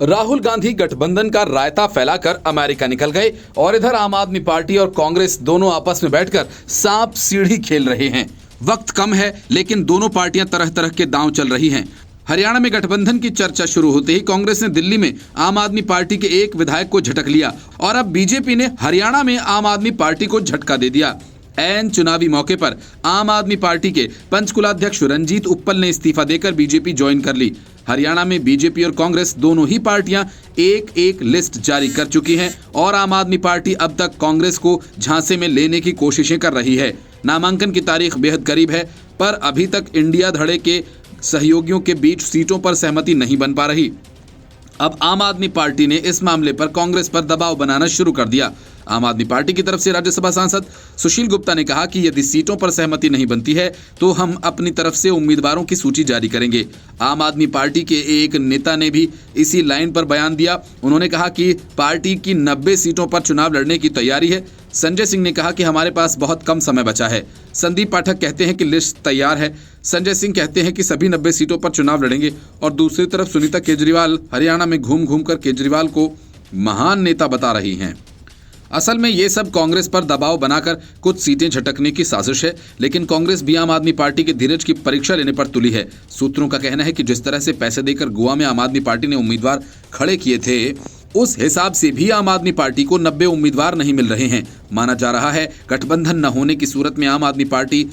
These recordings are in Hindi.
राहुल गांधी गठबंधन का रायता फैलाकर अमेरिका निकल गए और इधर आम आदमी पार्टी और कांग्रेस दोनों आपस में बैठकर सांप सीढ़ी खेल रहे हैं। वक्त कम है लेकिन दोनों पार्टियां तरह तरह के दांव चल रही हैं। हरियाणा में गठबंधन की चर्चा शुरू होते ही कांग्रेस ने दिल्ली में आम आदमी पार्टी के एक विधायक को झटक लिया और अब बीजेपी ने हरियाणा में आम आदमी पार्टी को झटका दे दिया। ऐन चुनावी मौके पर आम आदमी पार्टी के पंचकुलाध्यक्ष रंजीत उप्पल ने इस्तीफा देकर बीजेपी ज्वाइन कर ली। हरियाणा में बीजेपी और कांग्रेस दोनों ही पार्टियां एक एक लिस्ट जारी कर चुकी हैं और आम आदमी पार्टी अब तक कांग्रेस को झांसे में लेने की कोशिशें कर रही है। नामांकन की तारीख बेहद करीब है पर अभी तक इंडिया धड़े के सहयोगियों के बीच सीटों पर सहमति नहीं बन पा रही। अब आम आदमी पार्टी ने इस मामले पर कांग्रेस पर दबाव बनाना शुरू कर दिया। आम आदमी पार्टी की तरफ से राज्यसभा सांसद सुशील गुप्ता ने कहा कि यदि सीटों पर सहमति नहीं बनती है तो हम अपनी तरफ से उम्मीदवारों की सूची जारी करेंगे। आम आदमी पार्टी के एक नेता ने भी इसी लाइन पर बयान दिया। उन्होंने कहा कि पार्टी की 90 सीटों पर चुनाव लड़ने की तैयारी है। संजय सिंह ने कहा कि हमारे पास बहुत कम समय बचा है। संदीप पाठक कहते हैं कि लिस्ट तैयार है। संजय सिंह कहते हैं कि सभी 90 सीटों पर चुनाव लड़ेंगे और दूसरी तरफ सुनीता केजरीवाल हरियाणा में घूम घूम कर केजरीवाल को महान नेता बता रही हैं। असल में ये सब कांग्रेस पर दबाव बनाकर कुछ सीटें झटकने की साजिश है, लेकिन कांग्रेस भी आम आदमी पार्टी के धीरज की परीक्षा लेने पर तुली है। सूत्रों का कहना है कि जिस तरह से पैसे देकर गोवा में आम आदमी पार्टी ने उम्मीदवार खड़े किए थे उस हिसाब से भी आम आदमी पार्टी को 90 उम्मीदवार नहीं मिल रहे हैं। माना जा रहा है गठबंधन न होने की सूरत में आम आदमी पार्टी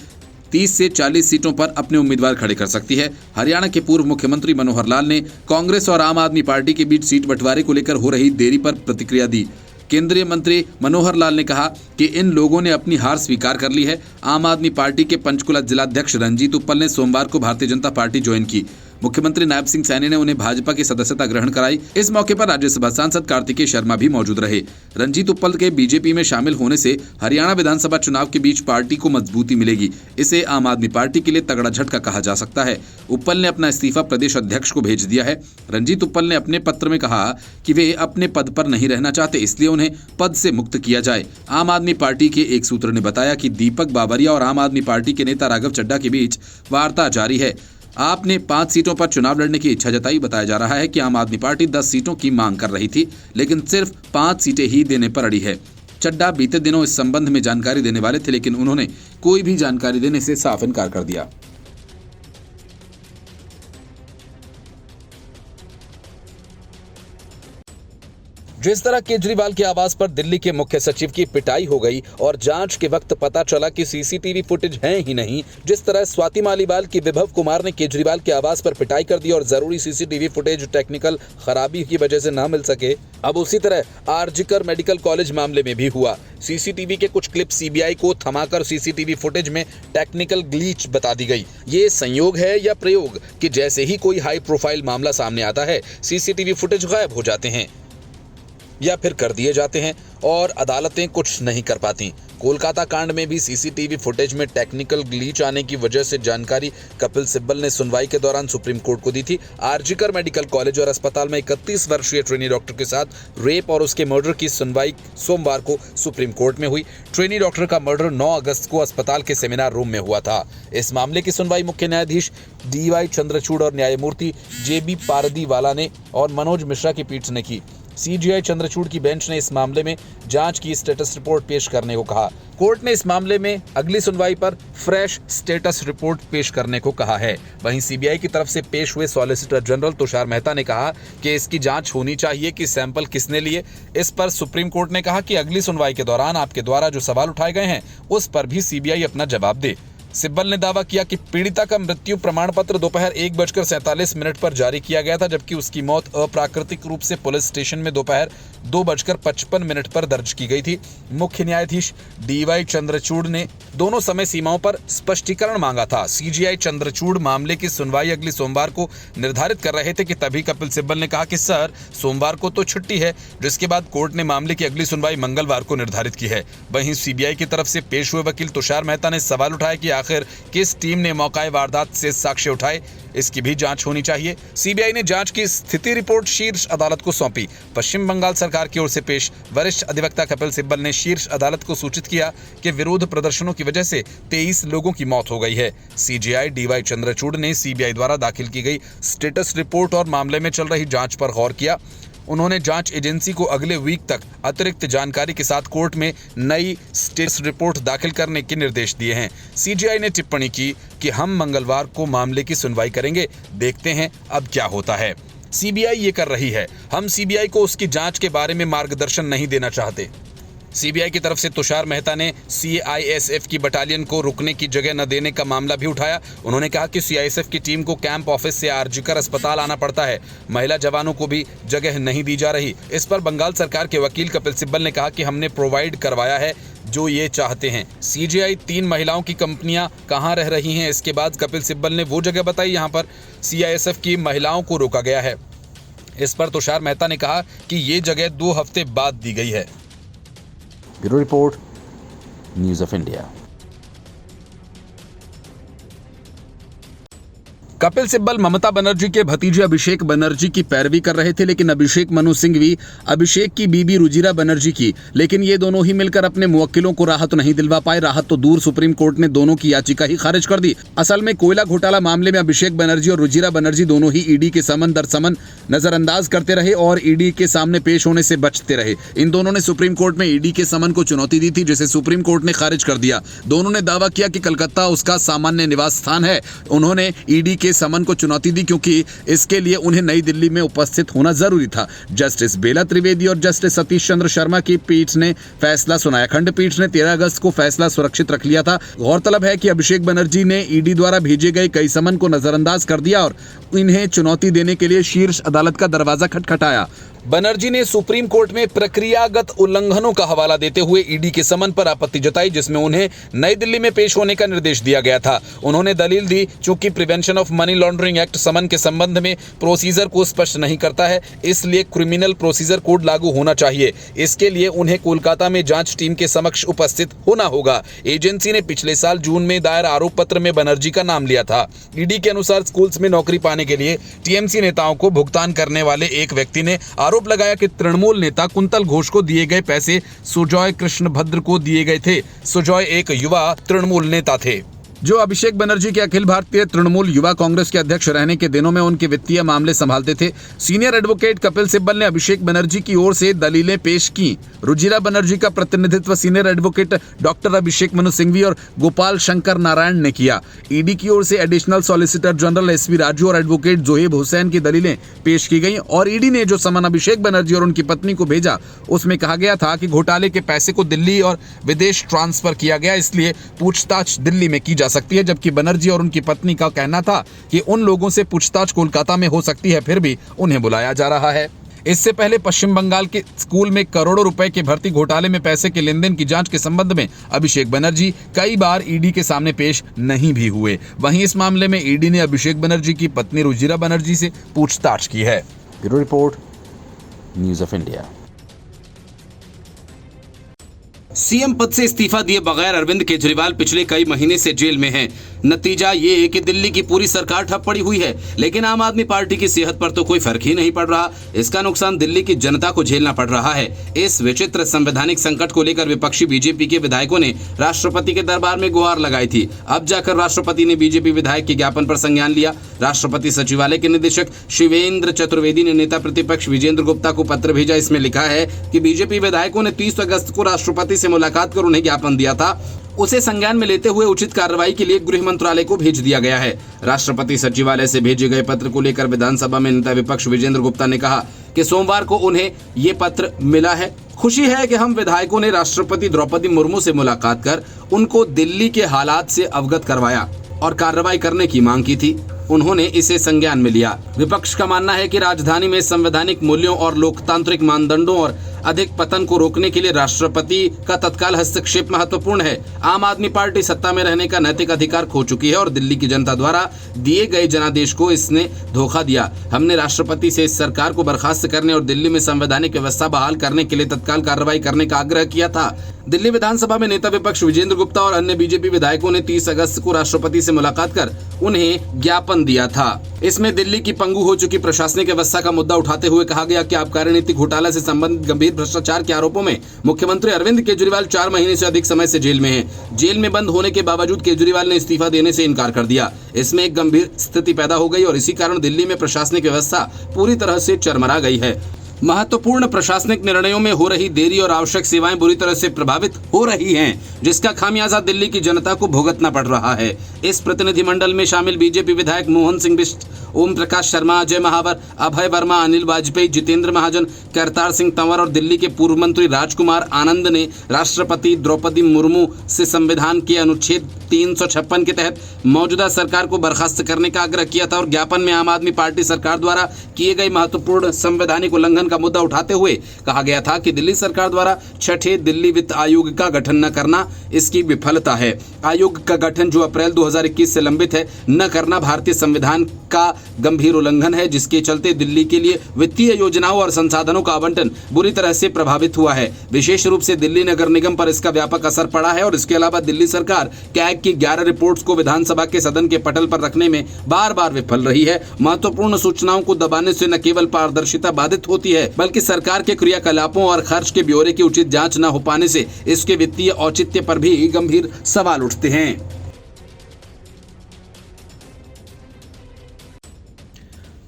30 से 40 सीटों पर अपने उम्मीदवार खड़े कर सकती है। हरियाणा के पूर्व मुख्यमंत्री मनोहर लाल ने कांग्रेस और आम आदमी पार्टी के बीच सीट बंटवारे को लेकर हो रही देरी पर प्रतिक्रिया दी। केंद्रीय मंत्री मनोहर लाल ने कहा कि इन लोगों ने अपनी हार स्वीकार कर ली है। आम आदमी पार्टी के पंचकुला जिलाध्यक्ष रंजीत उप्पल ने सोमवार को भारतीय जनता पार्टी ज्वाइन की। मुख्यमंत्री नायब सिंह सैनी ने उन्हें भाजपा की सदस्यता ग्रहण कराई। इस मौके पर राज्यसभा सांसद कार्तिकेय शर्मा भी मौजूद रहे। रंजीत उप्पल के बीजेपी में शामिल होने से हरियाणा विधानसभा चुनाव के बीच पार्टी को मजबूती मिलेगी। इसे आम आदमी पार्टी के लिए तगड़ा झटका कहा जा सकता है। उप्पल ने अपना इस्तीफा प्रदेश अध्यक्ष को भेज दिया है। रंजीत उप्पल ने अपने पत्र में कहा कि वे अपने पद पर नहीं रहना चाहते, इसलिए उन्हें पद से मुक्त किया जाए। आम आदमी पार्टी के एक सूत्र ने बताया कि दीपक बाबरिया और आम आदमी पार्टी के नेता राघव चड्ढा के बीच वार्ता जारी है। आपने 5 सीटों पर चुनाव लड़ने की इच्छा जताई। बताया जा रहा है कि आम आदमी पार्टी 10 सीटों की मांग कर रही थी, लेकिन सिर्फ 5 सीटें ही देने पर अड़ी है। चड्ढा बीते दिनों इस संबंध में जानकारी देने वाले थे, लेकिन उन्होंने कोई भी जानकारी देने से साफ इनकार कर दिया। जिस तरह केजरीवाल के आवास पर दिल्ली के मुख्य सचिव की पिटाई हो गई और जांच के वक्त पता चला कि सीसीटीवी फुटेज है ही नहीं, जिस तरह स्वाति मालीवाल की विभव कुमार ने केजरीवाल के आवास पर पिटाई कर दी और जरूरी सीसीटीवी फुटेज टेक्निकल खराबी की वजह से न मिल सके, अब उसी तरह आरजीकर मेडिकल कॉलेज मामले में भी हुआ। सीसीटीवी के कुछ क्लिप सीबीआई को थमाकर सीसीटीवी फुटेज में टेक्निकल ग्लीच बता दी गई। ये संयोग है या प्रयोग कि जैसे ही कोई हाई प्रोफाइल मामला सामने आता है सीसीटीवी फुटेज गायब हो जाते हैं या फिर कर दिए जाते हैं और अदालतें कुछ नहीं कर पाती। कोलकाता कांड में भी सीसीटीवी फुटेज में टेक्निकल ग्लीच आने की वजह से जानकारी कपिल सिब्बल ने सुनवाई के दौरान सुप्रीम कोर्ट को दी थी। आरजीकर मेडिकल कॉलेज और अस्पताल में 31 वर्षीय ट्रेनी डॉक्टर के साथ रेप और उसके मर्डर की सुनवाई सोमवार को सुप्रीम कोर्ट में हुई। ट्रेनी डॉक्टर का मर्डर 9 अगस्त को अस्पताल के सेमिनार रूम में हुआ था। इस मामले की सुनवाई मुख्य न्यायाधीश DY चंद्रचूड़ और न्यायमूर्ति JB पारदीवाला ने और मनोज मिश्रा की पीठ ने की। CJI चंद्रचूड़ की बेंच ने इस मामले में जांच की स्टेटस रिपोर्ट पेश करने को कहा। कोर्ट ने इस मामले में अगली सुनवाई पर फ्रेश स्टेटस रिपोर्ट पेश करने को कहा है। वहीं सीबीआई की तरफ से पेश हुए सॉलिसिटर जनरल तुषार मेहता ने कहा कि इसकी जांच होनी चाहिए कि सैंपल किसने लिए। इस पर सुप्रीम कोर्ट ने कहा कि अगली सुनवाई के दौरान आपके द्वारा जो सवाल उठाए गए हैं उस पर भी सीबीआई अपना जवाब दे। सिब्बल ने दावा किया कि पीड़िता का मृत्यु प्रमाण पत्र दोपहर 1:47 पर जारी किया गया था, जबकि उसकी मौत अप्राकृतिक रूप से पुलिस स्टेशन में दोपहर 2:55 पर दर्ज की गई थी। मुख्य न्यायाधीश DY चंद्रचूड़ ने दोनों समय सीमाओं पर स्पष्टीकरण मांगा था। CJI चंद्रचूड़ मामले की सुनवाई अगली सोमवार को निर्धारित कर रहे थे कि तभी कपिल सिब्बल ने कहा कि सर सोमवार को तो छुट्टी है, जिसके बाद कोर्ट ने मामले की अगली सुनवाई मंगलवार को निर्धारित की है। वहीं CBI की तरफ से पेश हुए वकील तुषार मेहता ने सवाल उठाया कि आखिर किस टीम ने मौका वारदात से साक्ष्य उठाए, इसकी भी जांच होनी चाहिए। सीबीआई ने जांच की स्थिति रिपोर्ट शीर्ष अदालत को सौंपी। पश्चिम बंगाल सरकार की ओर से पेश वरिष्ठ अधिवक्ता कपिल सिब्बल ने शीर्ष अदालत को सूचित किया कि विरोध प्रदर्शनों की वजह से 23 लोगों की मौत हो गई है। सीजेआई डीवाई चंद्रचूड़ ने सीबीआई द्वारा दाखिल की गई स्टेटस रिपोर्ट और मामले में चल रही जांच पर गौर किया। उन्होंने जांच एजेंसी को अगले वीक तक अतिरिक्त जानकारी के साथ कोर्ट में नई स्टेटस रिपोर्ट दाखिल करने के निर्देश दिए हैं। सीजेआई ने टिप्पणी की कि हम मंगलवार को मामले की सुनवाई करेंगे, देखते हैं अब क्या होता है। सीबीआई ये कर रही है, हम सीबीआई को उसकी जांच के बारे में मार्गदर्शन नहीं देना चाहते। सीबीआई की तरफ से तुषार मेहता ने सीआईएसएफ की बटालियन को रुकने की जगह न देने का मामला भी उठाया। उन्होंने कहा कि सीआईएसएफ की टीम को कैंप ऑफिस से आरजीकर अस्पताल आना पड़ता है, महिला जवानों को भी जगह नहीं दी जा रही। इस पर बंगाल सरकार के वकील कपिल सिब्बल ने कहा कि हमने प्रोवाइड करवाया है जो ये चाहते हैं। सीजेआई 3 महिलाओं की कंपनियां कहां रह रही हैं, इसके बाद कपिल सिब्बल ने वो जगह बताई यहां पर सीआईएसएफ की महिलाओं को रोका गया है। इस पर तुषार मेहता ने कहा कि ये जगह 2 हफ्ते बाद दी गई है। Bureau report, news of India. Kapil Sibal Mamata Banerjee के भतीजे अभिषेक बनर्जी की पैरवी कर रहे थे, लेकिन अभिषेक मनु सिंघवी अभिषेक की बीबी रुजिरा बनर्जी की, लेकिन ये दोनों ही मिलकर अपने मुवक्किलों को राहत नहीं दिलवा पाए। राहत तो दूर, सुप्रीम कोर्ट ने दोनों की याचिका ही खारिज कर दी। असल में कोयला घोटाला मामले में अभिषेक बनर्जी और रुजिरा बनर्जी दोनों ही ईडी के समन दर समन नजरअंदाज करते रहे और ईडी के सामने पेश होने से बचते रहे। इन दोनों ने सुप्रीम कोर्ट में ईडी के समन को चुनौती दी थी, जिसे सुप्रीम कोर्ट ने खारिज कर दिया। दोनों ने दावा किया कि कलकत्ता उसका सामान्य निवास स्थान है। उन्होंने ईडी के समन को चुनौती दी क्योंकि इसके लिए उन्हें नई दिल्ली में उपस्थित होना जरूरी था। जस्टिस बेला त्रिवेदी और जस्टिस सतीश चंद्र शर्मा की पीठ ने फैसला सुनाया। खंडपीठ ने 13 अगस्त को फैसला सुरक्षित रख लिया था। गौरतलब है कि अभिषेक बनर्जी ने ईडी द्वारा भेजे गए कई समन को नजरअंदाज कर दिया और इन्हें चुनौती देने के लिए शीर्ष अदालत का दरवाजा खटखटाया। बनर्जी ने सुप्रीम कोर्ट में प्रक्रियागत उल्लंघनों का हवाला देते हुए ईडी के समन पर आपत्ति जताई, जिसमें उन्हें नई दिल्ली में पेश होने का निर्देश दिया गया था। उन्होंने दलील दी, चूंकि prevention of money laundering act summon के संबंध में प्रोसीजर को स्पष्ट नहीं करता है, इसलिए क्रिमिनल प्रोसीजर कोड लागू होना चाहिए। इसके लिए उन्हें कोलकाता में जांच टीम के समक्ष उपस्थित होना होगा। एजेंसी ने पिछले साल जून में दायर आरोप पत्र में बनर्जी का नाम लिया था। ईडी के अनुसार स्कूल्स में नौकरी पाने के लिए टीएमसी नेताओं को भुगतान करने वाले एक व्यक्ति ने आरोप लगाया कि तृणमूल नेता कुंतल घोष को दिए गए पैसे सुजॉय कृष्णभद्र को दिए गए थे। सुजॉय एक युवा तृणमूल नेता थे जो अभिषेक बनर्जी के अखिल भारतीय तृणमूल युवा कांग्रेस के अध्यक्ष रहने के दिनों में उनके वित्तीय मामले संभालते थे। सीनियर एडवोकेट कपिल सिब्बल ने अभिषेक बनर्जी की ओर से दलीलें पेश की। रुजिरा बनर्जी का प्रतिनिधित्व senior advocate doctor Abhishek Manu Singhvi और गोपाल शंकर नारायण ने किया। ईडी की ओर से एडिशनल सॉलिसिटर जनरल एसवी राजू और एडवोकेट जोहेब हुसैन की दलीलें पेश की गई और ईडी ने जो समन अभिषेक बनर्जी और उनकी पत्नी को भेजा, उसमें कहा गया था कि घोटाले के पैसे को दिल्ली और विदेश ट्रांसफर किया गया, इसलिए पूछताछ दिल्ली में की जा सकती है। जबकि बनर्जी और उनकी पत्नी का कहना था कि उन लोगों से पूछताछ कोलकाता में हो सकती है, फिर भी उन्हें बुलाया जा रहा है। इससे पहले पश्चिम बंगाल के स्कूल में करोड़ों रुपए के भर्ती घोटाले में पैसे के लेन देन की जांच के संबंध में अभिषेक बनर्जी कई बार ईडी के सामने पेश नहीं भी हुए। वहीं इस मामले में ईडी ने अभिषेक बनर्जी की पत्नी रुजिरा बनर्जी से पूछताछ की है। Bureau report, news of India. CM पद से इस्तीफा दिए बगैर अरविंद केजरीवाल पिछले कई महीने से जेल में हैं। नतीजा ये है कि दिल्ली की पूरी सरकार ठप पड़ी हुई है, लेकिन आम आदमी पार्टी की सेहत पर तो कोई फर्क ही नहीं पड़ रहा। इसका नुकसान दिल्ली की जनता को झेलना पड़ रहा है। इस विचित्र संवैधानिक संकट को लेकर विपक्षी बीजेपी के विधायकों ने राष्ट्रपति के दरबार में गुहार लगाई थी। अब जाकर राष्ट्रपति ने बीजेपी विधायक के ज्ञापन पर संज्ञान लिया। राष्ट्रपति सचिवालय के निदेशक शिवेंद्र चतुर्वेदी ने नेता प्रतिपक्ष विजेंद्र गुप्ता को पत्र भेजा। इसमें लिखा है कि बीजेपी विधायकों ने 30 अगस्त को राष्ट्रपति से मुलाकात कर उन्हें ज्ञापन दिया था, उसे संज्ञान में लेते हुए उचित कार्रवाई के लिए गृह मंत्रालय को भेज दिया गया है। राष्ट्रपति सचिवालय से भेजे गए पत्र को लेकर विधानसभा में नेता विपक्ष विजेंद्र गुप्ता ने कहा कि सोमवार को उन्हें ये पत्र मिला है। खुशी है कि हम विधायकों ने राष्ट्रपति द्रौपदी मुर्मू से मुलाकात कर उनको दिल्ली के हालात से अवगत करवाया और कार्रवाई करने की मांग की थी। उन्होंने इसे संज्ञान में लिया। विपक्ष का मानना है कि राजधानी में संवैधानिक मूल्यों और लोकतांत्रिक मानदंडों और अधिक पतन को रोकने के लिए राष्ट्रपति का तत्काल हस्तक्षेप महत्वपूर्ण है। आम आदमी पार्टी सत्ता में रहने का नैतिक अधिकार खो चुकी है और दिल्ली की जनता द्वारा दिए गए जनादेश को इसने धोखा दिया। हमने राष्ट्रपति से इस सरकार को बर्खास्त करने और दिल्ली में संवैधानिक व्यवस्था बहाल करने के लिए तत्काल कार्रवाई करने का आग्रह किया था। दिल्ली विधानसभा में नेता विपक्ष विजेंद्र गुप्ता और अन्य बीजेपी विधायकों ने 30 अगस्त को राष्ट्रपति से मुलाकात कर उन्हें ज्ञापन दिया था। इसमें दिल्ली की पंगु हो चुकी प्रशासनिक व्यवस्था का मुद्दा उठाते हुए कहा गया कि आबकारी नीति घोटाला से संबंधित गंभीर भ्रष्टाचार के आरोपों में मुख्यमंत्री अरविंद केजरीवाल 4 महीने से अधिक समय से जेल में हैं। जेल में बंद होने के बावजूद केजरीवाल ने इस्तीफा देने से इनकार कर दिया। इसमें एक गंभीर स्थिति पैदा हो गई और इसी कारण दिल्ली में प्रशासनिक व्यवस्था पूरी तरह से चरमरा गई है। महत्वपूर्ण प्रशासनिक निर्णयों में हो रही देरी और आवश्यक सेवाएं बुरी तरह से प्रभावित हो रही हैं, जिसका खामियाजा दिल्ली की जनता को भुगतना पड़ रहा है। इस प्रतिनिधिमंडल में शामिल बीजेपी विधायक मोहन सिंह बिष्ट, ओम प्रकाश शर्मा, अजय महावर, अभय वर्मा, अनिल वाजपेयी, जितेंद्र महाजन, करतार सिंह तंवर और दिल्ली के पूर्व मंत्री राजकुमार आनंद ने राष्ट्रपति द्रौपदी मुर्मू से संविधान के अनुच्छेद 356 के तहत मौजूदा सरकार को बर्खास्त करने का आग्रह किया था और ज्ञापन में आम आदमी पार्टी सरकार द्वारा किए गए महत्वपूर्ण संवैधानिक उल्लंघन का मुद्दा उठाते हुए कहा गया था कि दिल्ली सरकार द्वारा छठे दिल्ली वित्त आयोग का गठन न करना इसकी विफलता है। आयोग का गठन जो अप्रैल 2021 से लंबित है न करना भारतीय संविधान का गंभीर उल्लंघन है, जिसके चलते दिल्ली के लिए वित्तीय योजनाओं और संसाधनों का आवंटन बुरी तरह से प्रभावित हुआ है। विशेष रूप से दिल्ली नगर निगम पर इसका व्यापक असर पड़ा है और इसके अलावा दिल्ली सरकार कैग की 11 रिपोर्ट्स को विधानसभा के सदन के पटल पर रखने में बार बार विफल रही है। महत्वपूर्ण सूचनाओं को दबाने से न केवल पारदर्शिता बाधित होती है बल्कि सरकार के क्रियाकलापों और खर्च के ब्यौरे की उचित जांच न हो पाने से इसके वित्तीय औचित्य पर भी गंभीर सवाल उठते हैं।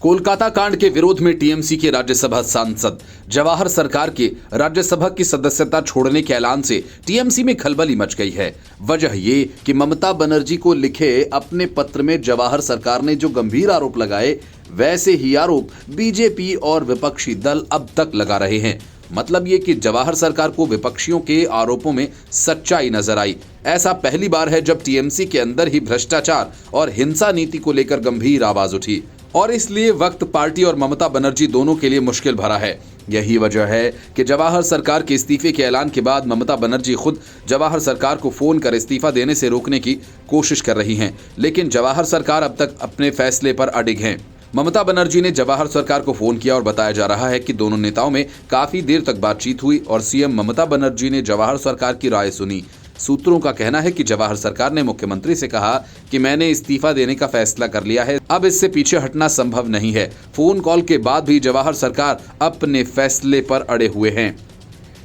कोलकाता कांड के विरोध में टीएमसी के राज्यसभा सांसद जवाहर सरकार के राज्यसभा की सदस्यता छोड़ने के ऐलान से टीएमसी में खलबली मच गई है। वजह ये कि ममता बनर्जी को लिखे अपने पत्र में जवाहर सरकार ने जो गंभीर आरोप लगाए वैसे ही आरोप बीजेपी और विपक्षी दल अब तक लगा रहे हैं। मतलब ये कि जवाहर सरकार को विपक्षियों के आरोपों में सच्चाई नजर आई। ऐसा पहली बार है जब टीएमसी के अंदर ही भ्रष्टाचार और हिंसा नीति को लेकर गंभीर आवाज उठी और इसलिए वक्त पार्टी और ममता बनर्जी दोनों के लिए मुश्किल भरा है। यही वजह है कि जवाहर सरकार के इस्तीफे के ऐलान के बाद ममता बनर्जी खुद जवाहर सरकार को फोन कर इस्तीफा देने से रोकने की कोशिश कर रही हैं, लेकिन जवाहर सरकार अब तक अपने फैसले पर अडिग हैं। ममता बनर्जी ने जवाहर सरकार को फोन किया और बताया जा रहा है कि दोनों नेताओं में काफी देर तक बातचीत हुई और सीएम ममता बनर्जी ने जवाहर सरकार की राय सुनी। सूत्रों का कहना है कि जवाहर सरकार ने मुख्यमंत्री से कहा कि मैंने इस्तीफा देने का फैसला कर लिया है, अब इससे पीछे हटना संभव नहीं है। फोन कॉल के बाद भी जवाहर सरकार अपने फैसले पर अड़े हुए हैं।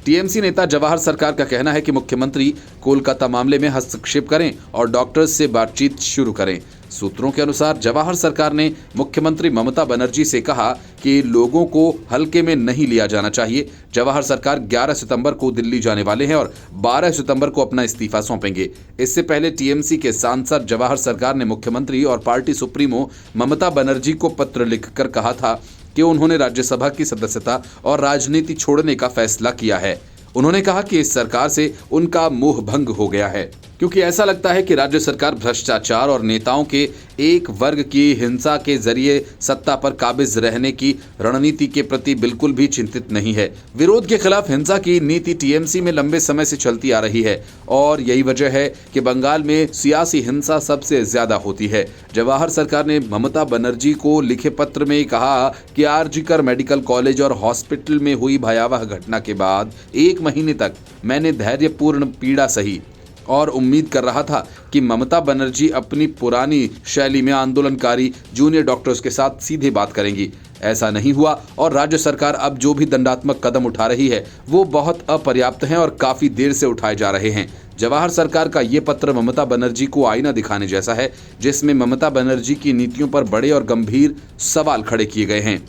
टीएमसी नेता जवाहर सरकार का कहना है कि मुख्यमंत्री कोलकाता मामले में हस्तक्षेप करें और डॉक्टर्स से बातचीत शुरू करें। सूत्रों के अनुसार जवाहर सरकार ने मुख्यमंत्री ममता बनर्जी से कहा कि लोगों को हल्के में नहीं लिया जाना चाहिए। जवाहर सरकार 11 सितंबर को दिल्ली जाने वाले हैं और 12 सितंबर को अपना इस्तीफा सौंपेंगे। इससे पहले टीएमसी के सांसद जवाहर सरकार ने मुख्यमंत्री और पार्टी सुप्रीमो ममता बनर्जी को पत्र लिखकर कहा था कि उन्होंने राज्यसभा की सदस्यता और राजनीति छोड़ने का फैसला किया है। उन्होंने कहा कि इस सरकार से उनका मोह भंग हो गया है क्योंकि ऐसा लगता है कि राज्य सरकार भ्रष्टाचार और नेताओं के एक वर्ग की हिंसा के जरिए सत्ता पर काबिज रहने की रणनीति के प्रति बिल्कुल भी चिंतित नहीं है। विरोध के खिलाफ हिंसा की नीति टीएमसी में लंबे समय से चलती आ रही है और यही वजह है कि बंगाल में सियासी हिंसा सबसे ज्यादा होती है। जवाहर सरकार ने ममता बनर्जी को लिखे पत्र में कहा कि आरजीकर मेडिकल कॉलेज और हॉस्पिटल में हुई भयावह घटना के बाद 1 महीने तक मैंने धैर्यपूर्ण पीड़ा सही और उम्मीद कर रहा था कि ममता बनर्जी अपनी पुरानी शैली में आंदोलनकारी जूनियर डॉक्टर्स के साथ सीधे बात करेंगी। ऐसा नहीं हुआ और राज्य सरकार अब जो भी दंडात्मक कदम उठा रही है वो बहुत अपर्याप्त हैं और काफी देर से उठाए जा रहे हैं। जवाहर सरकार का ये पत्र ममता बनर्जी को आईना दिखाने जैसा है, जिसमें ममता बनर्जी की नीतियों पर बड़े और गंभीर सवाल खड़े किए गए हैं।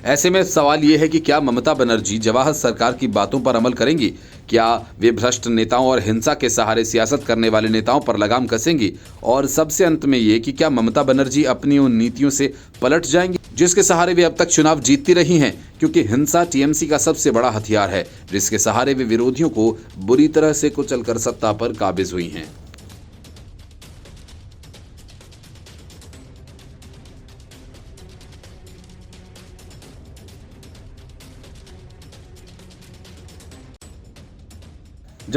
ऐसे में सवाल ये है कि क्या ममता बनर्जी जवाहर सरकार की बातों पर अमल करेंगी? क्या वे भ्रष्ट नेताओं और हिंसा के सहारे सियासत करने वाले नेताओं पर लगाम कसेंगी? और सबसे अंत में ये कि क्या ममता बनर्जी अपनी उन नीतियों से पलट जाएंगी जिसके सहारे वे अब तक चुनाव जीतती रही हैं? क्योंकि हिंसा टीएमसी का सबसे बड़ा हथियार है जिसके सहारे वे विरोधियों को बुरी तरह से कुचलकर सत्ता पर काबिज हुई हैं।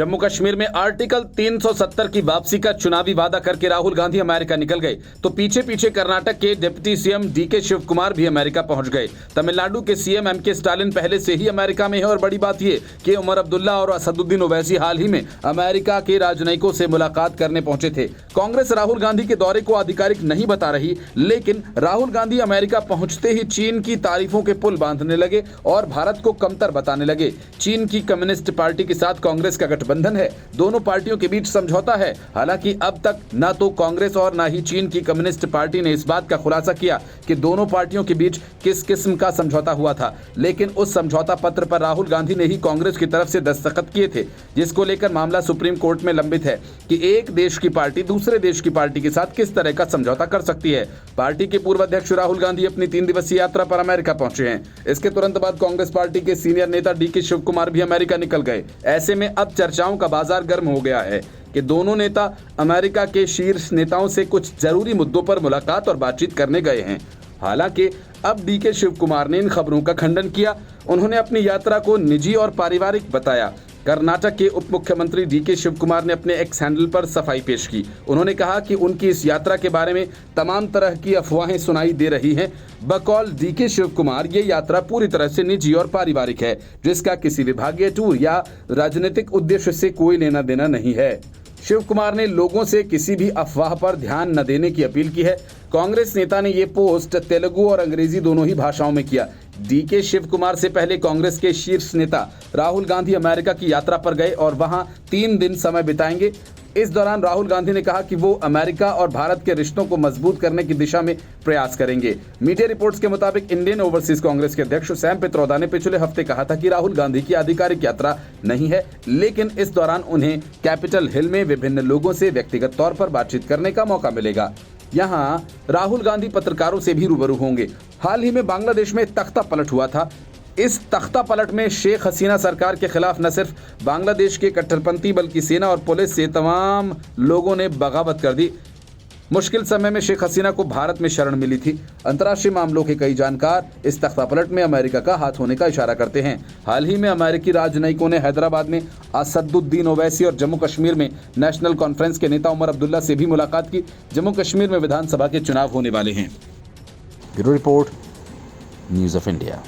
जम्मू कश्मीर में आर्टिकल 370 की वापसी का चुनावी वादा करके राहुल गांधी अमेरिका निकल गए तो पीछे पीछे कर्नाटक के deputy CM DK Shivakumar भी अमेरिका पहुंच गए। तमिलनाडु के सीएम एमके स्टालिन पहले से ही अमेरिका में है और बड़ी बात यह कि उमर अब्दुल्ला और असदुद्दीन ओवैसी हाल ही में अमेरिका के राजनयिकों से मुलाकात करने पहुंचे थे। कांग्रेस राहुल गांधी के दौरे को आधिकारिक नहीं बता रही, लेकिन राहुल गांधी अमेरिका पहुंचते ही चीन की तारीफों के पुल बांधने लगे और भारत को कमतर बताने लगे। चीन की कम्युनिस्ट पार्टी के साथ कांग्रेस का गठबंधन है, दोनों पार्टियों के बीच समझौता है। हालांकि अब तक न तो कांग्रेस और न ही चीन की कम्युनिस्ट पार्टी ने इस बात का खुलासा किया कि दोनों पार्टियों के बीच किस किस्म का समझौता हुआ था, लेकिन उस समझौता पत्र पर राहुल गांधी ने ही कांग्रेस की तरफ से दस्तखत किए थे, जिसको लेकर मामला सुप्रीम कोर्ट में लंबित है कि एक देश की पार्टी दूसरे देश की पार्टी के साथ किस तरह का समझौता कर सकती है। पार्टी के पूर्व अध्यक्ष राहुल गांधी अपनी 3 दिवसीय यात्रा पर अमेरिका पहुंचे हैं। इसके तुरंत बाद कांग्रेस पार्टी के सीनियर नेता डीके शिव कुमार भी अमेरिका निकल गए। ऐसे में अब चर्चाओं का बाजार गर्म हो गया है कि दोनों नेता अमेरिका के शीर्ष नेताओं से कुछ जरूरी मुद्दों पर मुलाकात और बातचीत करने गए हैं। हालांकि अब डीके शिव कुमार ने इन खबरों का खंडन किया। उन्होंने अपनी यात्रा को निजी और पारिवारिक बताया। कर्नाटक के उप मुख्यमंत्री डीके शिव कुमार ने अपने एक्स हैंडल पर सफाई पेश की। उन्होंने कहा कि उनकी इस यात्रा के बारे में तमाम तरह की अफवाहें सुनाई दे रही हैं। बकौल डीके शिव कुमार ये यात्रा पूरी तरह से निजी और पारिवारिक है, जिसका किसी विभागीय टूर या राजनीतिक उद्देश्य से कोई लेना देना नहीं है। शिव कुमार ने लोगों से किसी भी अफवाह पर ध्यान न देने की अपील की है। कांग्रेस नेता ने ये पोस्ट तेलुगु और अंग्रेजी दोनों ही भाषाओं में किया। डीके शिव कुमार से पहले कांग्रेस के शीर्ष नेता राहुल गांधी अमेरिका की यात्रा पर गए और वहां 3 दिन समय बिताएंगे। इस दौरान राहुल गांधी ने कहा कि वो अमेरिका और भारत के रिश्तों को मजबूत करने की दिशा में प्रयास करेंगे। मीडिया रिपोर्ट्स के मुताबिक इंडियन ओवरसीज कांग्रेस के अध्यक्ष सैम पित्रोदा ने पिछले हफ्ते कहा था कि राहुल गांधी की आधिकारिक यात्रा नहीं है, लेकिन इस दौरान उन्हें कैपिटल हिल में विभिन्न लोगों से व्यक्तिगत तौर पर बातचीत करने का मौका मिलेगा। यहां राहुल गांधी पत्रकारों से भी रूबरू होंगे। हाल ही में बांग्लादेश में तख्ता पलट हुआ था। इस तख्ता पलट में शेख हसीना सरकार के खिलाफ न सिर्फ बांग्लादेश के कट्टरपंथी बल्कि सेना और पुलिस से तमाम लोगों ने बगावत कर दी। मुश्किल समय में शेख हसीना को भारत में शरण मिली थी। अंतर्राष्ट्रीय मामलों के कई जानकार इस तख्ता पलट में अमेरिका का हाथ होने का इशारा करते हैं। हाल ही में अमेरिकी राजनयिकों ने हैदराबाद में असदुद्दीन ओवैसी और जम्मू कश्मीर में नेशनल कॉन्फ्रेंस के नेता उमर अब्दुल्ला से भी मुलाकात की। जम्मू कश्मीर में विधानसभा के चुनाव होने वाले हैं। Bureau report, news of India.